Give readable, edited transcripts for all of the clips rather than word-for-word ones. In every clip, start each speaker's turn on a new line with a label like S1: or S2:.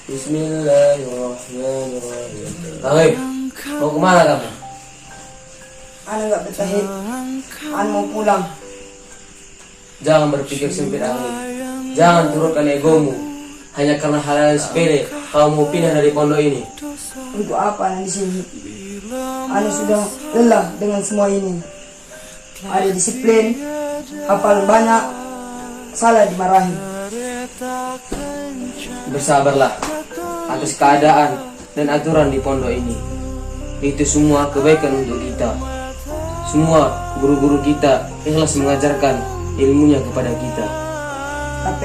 S1: Bismillahirrahmanirrahim. Ahoi, mau kemana kamu?
S2: Anu nggak betah, anu mau pulang.
S1: Jangan berpikir sempit, Ahoi. Jangan turunkan egomu. Hanya karena hal-hal sepele, kamu mau pindah dari pondok ini.
S2: Untuk apa anu di sini? Anu sudah lelah dengan semua ini. Ada disiplin, hafal banyak, salah dimarahi.
S1: Bersabarlah atas keadaan dan aturan di pondok ini. Itu semua kebaikan untuk kita. Semua guru-guru kita ikhlas mengajarkan ilmunya kepada kita.
S2: Tapi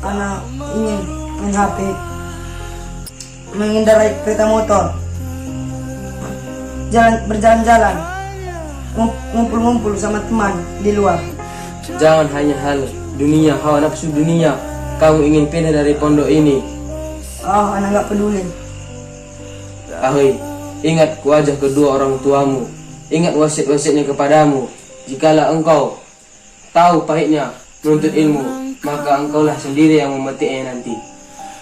S2: anak ingin main HP, mengendarai kereta motor, berjalan-jalan, ngumpul-ngumpul sama teman di luar.
S1: Jangan hanya hal dunia, hawa nafsu dunia, kamu ingin pindah dari pondok ini.
S2: Anak nggak peduli.
S1: Ahoi, ingat wajah kedua orang tuamu. Ingat wasiat-wasiatnya kepadamu. Jikalau engkau tahu pahitnya menuntut ilmu, maka engkaulah sendiri yang memetiknya nanti.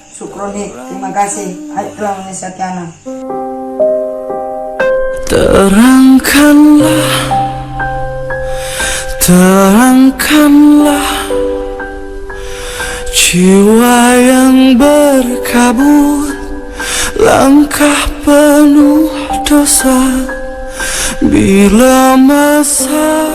S2: Syukroni, terima kasih. Ayo telah menasihati anak.
S3: Terangkanlah jiwa yang berkabut, langkah penuh dosa. Bila masa